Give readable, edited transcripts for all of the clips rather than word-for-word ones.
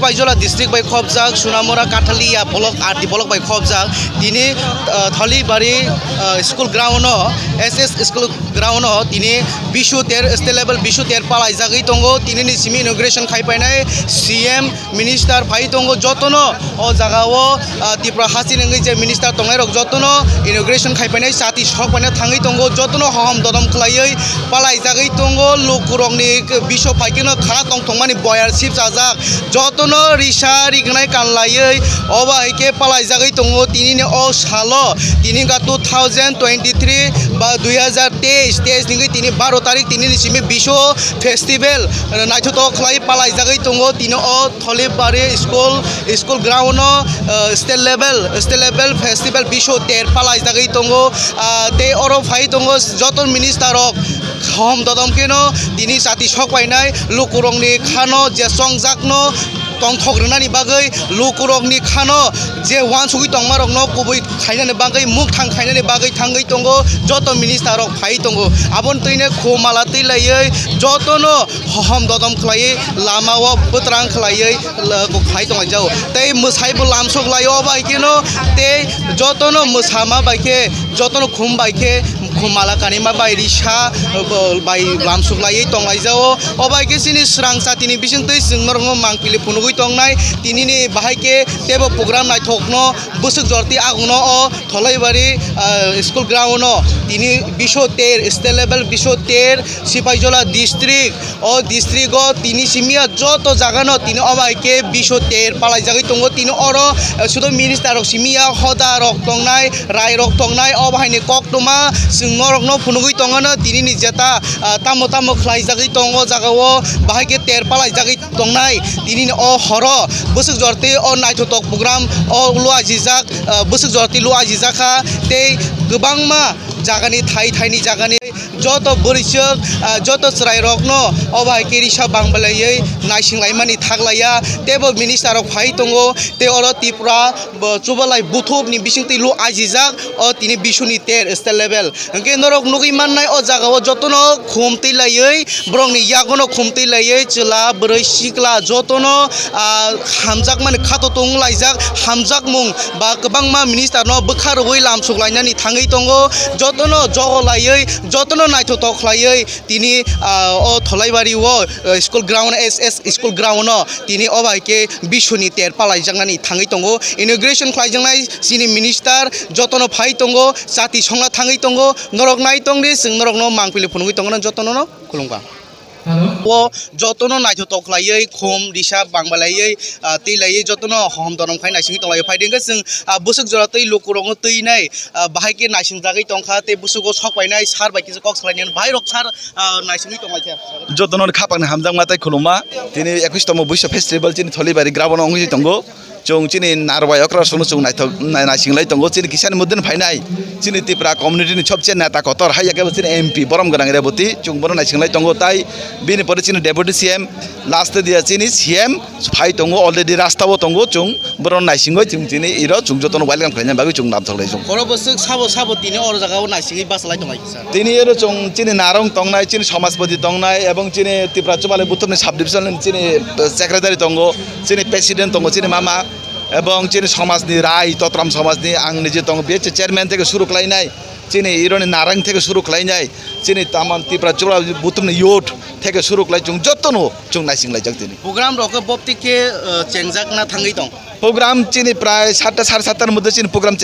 Sipajola district by Khobjak, Sunamora Katalia, Bolok Arti Bolok by Khobjak, Tini Thalibari school ground, SS school ground, Tini Bishu ter level Bishu ter Palai Zagi Tongo, Tini Simi inauguration Kaipanai, CM Minister Pai Tongo Jotono, O Zagawo, Tipra Hasin Minister Tongero Jotono, inauguration Kaipanai, Sati Shopana Tangi Tongo, Jotono Hom Dodom Klay, Palai Zagi Tongo, Lukurongni, Bishop Paikino, Katong Tongmani Boyarship Azak, Jotono, Risha, Rignai Kanlay, Ova Ike Palai Zagi Tongo, Tini O Shalo, Tininga 2023, বা 2023 ningi tini 12 tarik tini simi bisho festival naitho to khlai palai jagai tongo tino o tholibari school ground state level festival bisho ter palai jagai tongo te oro phai tongo joton minister ok khom dodom keno tini sati sokpainai lukurongni khano je songjakno tong thogrnani bagai lukurongni khano je wan sugui tongmarokno kubui khainani bagai muk thang khainani bagai thangai tongo joto minister ok phai tongo abon toine khomala teilayai jotono hom dodom khlai lama o butrang khlai ko phai tong jau tei musai bu lamsok layo bai keno te jotono musama baike jotono khum baike khumala kanima bai risha bai lamsok lai tongai jau obai ke sini srangsa tini bising tei singnorngo mangpili punugui tongnai tini ni bahaike tebo program nai thokno busuk jorti agno o tholaibari school ground no tini bisho ter state level bisho ter Sipajola district o district o tini simia joto jagano tini obaike bisho ter palai jagai tongo tini oro sudo minister rok simia hoda rok tongnai rai rok tongnai obaini koktoma singnorok no punugui tongano tini ni jeta tamo khlai jagai tongo jagao bahaike ter palai jagai tongnai tini o horo busuk jorti o naithotok program o lua jijak busuk jorti lua jijaka tei gobangma jagani thai ni jagani joto borisok joto chrai rokno obai kerisa bangbalai naisinglaimani thaglaya tebo minister rok phai tongo te oro tipra chubalai buthub ni bisingti lu ajijak o tini bishuni ter state level ke norok nugi mannai o jagao jotono khumti layai brongni yagono khumti layai chela broi sikla jotono hamjak mane khato tong laijak hamjak mung ba kwbangma minister no bukharoi lamsuk lainani thangai tongo jotono jogolai jotono naithotok khlai tini o tholaibari o school ground SS school ground no tini obaike bishuni ter palai jangnani thangai tongo inauguration khlai jangnai sini minister jotono phai tongo sati songla thangai tongo norok nai tongri sing norok no mangpili phunugui tongo jotono no khulungba o jotono naithotok khlai khom risha bangbalai teilai jotono hom donom khai naising tonglai phaideng sing busuk jora tei lukurong tei nai bahaike naising jagai tongkha te busuko sokpainai sar baiki kok selainian bhai rok sar naising tonglai kha jotono khapang hamjang matai khuluma tini 21 tamo bisho festival chini tholibari grabon ongi tongo chung chini narwai okra sunu chung naisinglai tongo chini kisan mudden phainai chini tipra community ni chopche neta kotor haya ke chini MP borom garang reboti chung bono naisinglai tongo tai bini pore chini deputy CM last dia chini CM phai tongo already rasta bo tongo chung boron naisingoi chung chini iro chung jotono welcome khaina bagi chung nam tholai chung boro busuk sabo tini or jagao naisingi basalai tongai sir tini ero chung chini narong tongnai chini samajpati tongnai ebong chini tipra chubale buthumni sub division chini secretary tongo chini president tongo chini mama এবং চিনি সমাজনি রাই তত্রাম সমাজনি আং নিজে তং BS chairman থেকে শুরু খাইনাই চিনি ইরনি নারাং থেকে শুরু খাইনাই চিনি তামান তিপ্রা চুরা বুতুমনি ইউট থেকে শুরু খাই চুং যতনো চুং নাইসিংলাই জাং তিনি program rok boptike chengjak na thangai tong programme চিনি প্রায় 7টা 7:30টার মধ্যে চিনি প্রোগ্রাম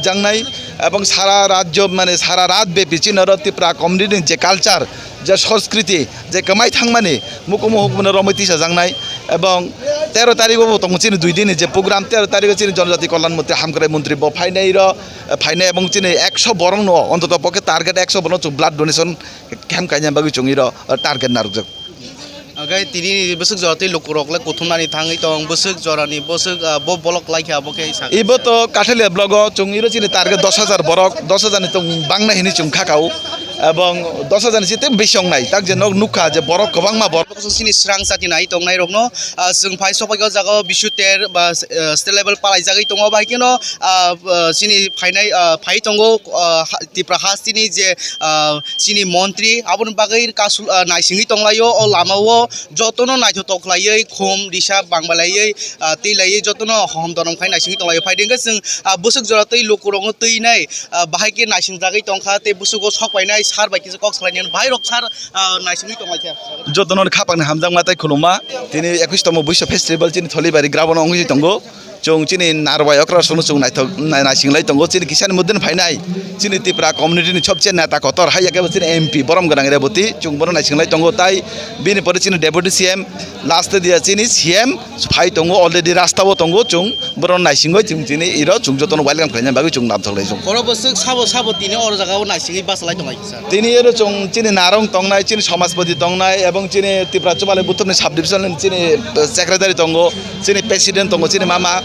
জাংনাই এবং সারা রাজ্য মানে সারা রাত ব্যাপী চিনর তিপ্রা কমিউনিটির যে কালচার যে সংস্কৃতি যে কামাই থাংমানি মুকুম হুকুমনে রমৈতিসা জাংনাই এবং 13 তারিখও তং চিনি 2 দিনে যে প্রোগ্রাম 13 তারিখে চিনি জনজাতি কল্যাণ মন্ত্রী হামকরাই মন্ত্রী ফাইনাই এবং চিনি 100 বরং ন অন্তত পক্ষে টার্গেট 100 বরং ব্লাড ডোনেশন ক্যাম্প কাইনা বাগি চুঙির target নারুক Agai tini busuk jorati lukurok le kuthumnani thangai tong busuk jorani busuk bo bolok laikha boke sak ibo to kathele blog chung iro chini target 10000 borok 10000 ni tong bangna hini chung khakau এবং 10,000 চিতে বেশি নাই তাক যে নুখা যে বরক গোबां मा बर सिनि स्रां साथिनाय तंनाय रखनो जों फाय सफायगा जागा बिशु तेर बा स्टेट लेवल पालाय जागै दङ बाहायनो सिनि फायनाय फाय दंगो तिप्रा हास्तिनि जे सिनि मन्त्रि आबुन बागै कासु नायसिङै दंलायो अ लामावो जतनो नायथो तखलायै खम दिशा बांबालायै तैलायै जतनो हम दरम फाय नायसिङै दंलायो फायदेंगो जों बुसुक जरा तै लोकरङ तैनाय बाहायके नायसिं जागै दंखा ते बुसुको सकबायनाय सार बायकिस कक सलायनि भाय रक सार नायसिङै दंलाय जतन खापान हामजां माथाय खुलुमा दिनै 21तम बैसो फेस्टिवल चिनि थलिबारि ग्राउन्ड अंगि दंगो जों चिनि नारबाय अक्रा सनु जों नायसिंलाय दंगो चिनि किसान मुद्दन फायनाय चिनि तिप्रा कम्युनिटिनि सबसे नेता कतर हायाके चिनि एमपी बरम गनां रेबती जों बर नायसिंलाय दंगो ताई बिनि परे चिनि डेपुटी सीएम लास्ट दिया चिनि सीएम फाय दंगो अलरेडी रास्ताव दंगो जों बर नायसिंगै जों चिनि इरो जों जतन वेलकाम खालायनाय बागै जों नाम थलाय जों खरो बसुक साबो साबो तिनि अर जागाव नायसिङै बासलाय दंलाय सर तिनि इरो जों चिनि नारं तंनाय चिनि समाजपति तंनाय एवं चिनि तिप्रा चुबाले बुथुमनि साब डिभिजन चिनि सेक्रेटारि दंगो चिनि प्रेसिडेन्ट दंगो चिनि मामा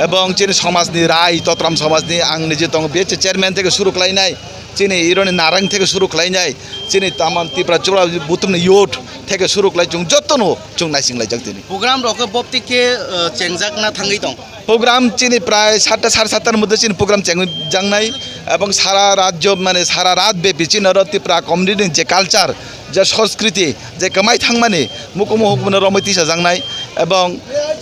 एवं चिनि समाजनि राय तत्रम समाजनि आं निजे दंगो बे चेयरमेन থেকে শুরু खालायनाय चिनि इरोनि नारां থেকে শুরু खालायनाय चिनि तामान तिप्रा चुबा बुथुमनि युथ থেকে শুরু खालाय जों जतनो जों नायसिंलाय जों दिनै प्रग्राम रक बप्तिके चेंजाक ना थाङै दं প্রোগ্রাম চিনি প্রায় 7টা সাড়ে 7টার মধ্যে চিনি প্রোগ্রাম জাংনাই এবং সারা রাজ্য মানে সারা রাত ব্যাপী চিনর তিপ্রা কমিউনিটির যে কালচার যে সংস্কৃতি যে কামাই থাংমানি মুকুম হুকুমনে রমৈতিসা জাংনাই এবং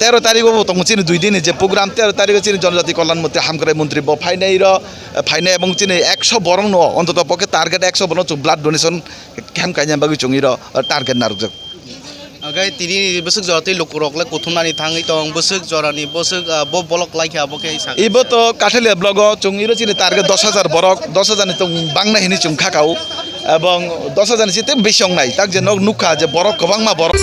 13 তারিখও দङ চিনি 2 দিনে যে প্রোগ্রাম 13 তারিখে চিনি জনজাতি কল্যাণ মন্ত্রী হামক্রাই মন্ত্রী ফাইনাই এবং চিনি 100 বরং ন অন্তত পক্ষে টার্গেট 100 বরং ব্লাড ডোনেশন ক্যাম্প কাইনা বাগি চঙির টার্গেট নারুক आगै तिनि बसुक जरातै लोकरकले कोथुमनानि थाङै दं बसुक जरानि बसुक बलक लाइखा बके सा इबो तो काठेले ब्लग चुंगिरो चिनि टार्गेट 10,000 बरक 10,000 नि तो बांना हिनि चुं खाकाउ এবং 10,000 চিতে বেশি নাই তাক যে নুখা যে বরক गोबां मा बरक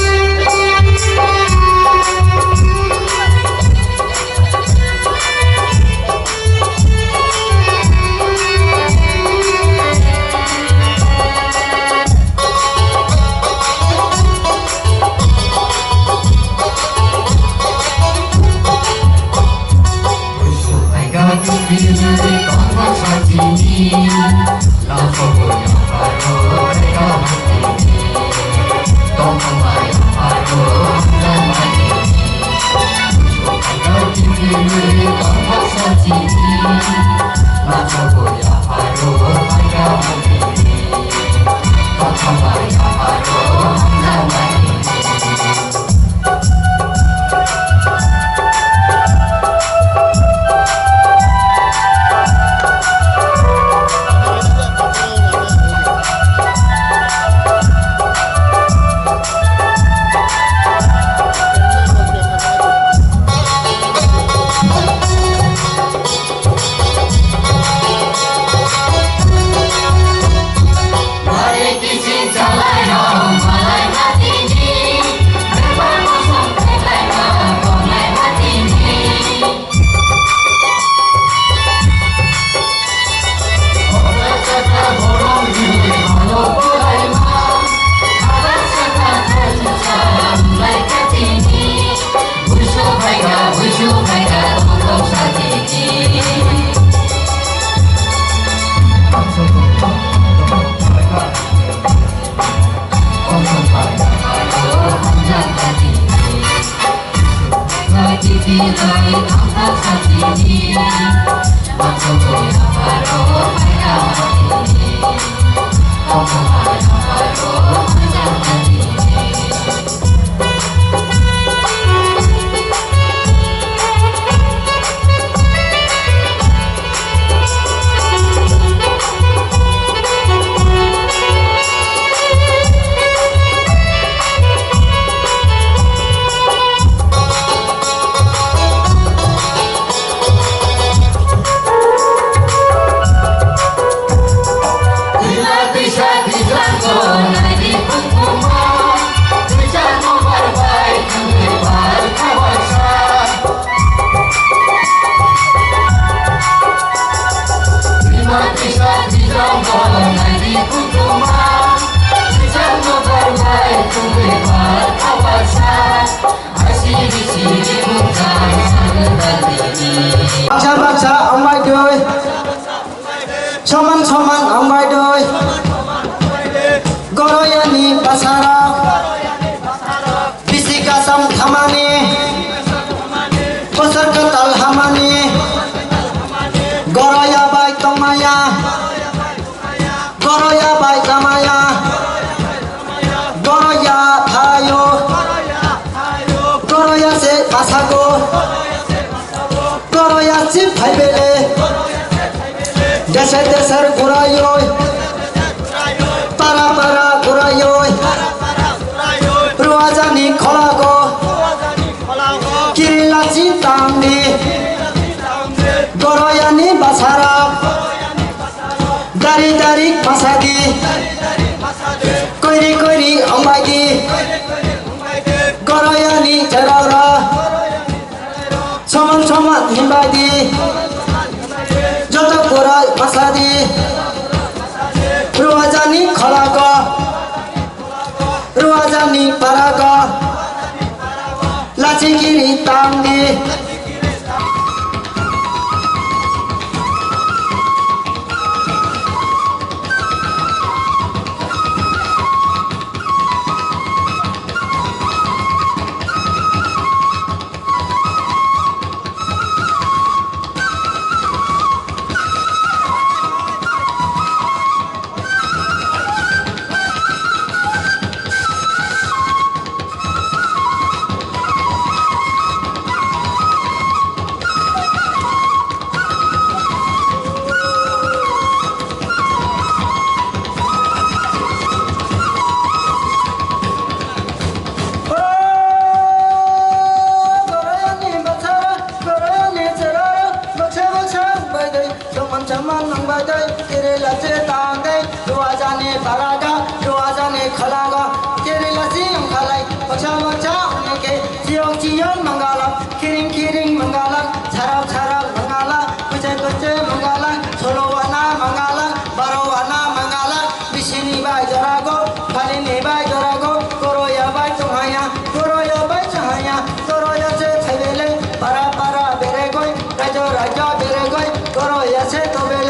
Baca ambai doi, soman soman ambai doi. basarok bisi kasam thamani kosar katal hamani goroya bai tomaya goroya bai tamaya goroya thayo goroya se pasago goroya si phaibele desar desar gurayo para para gurayo ruajani kholago kirilachi tamdi goroyani basara dari dari pasadi koiri koiri ambaidi goroyani jarara soman soman himbadi joto gorai pasadi ruajani kholago ruajani parago lachi kiri tamdi para para beregoi rajo rajo beregoi goroya se tobe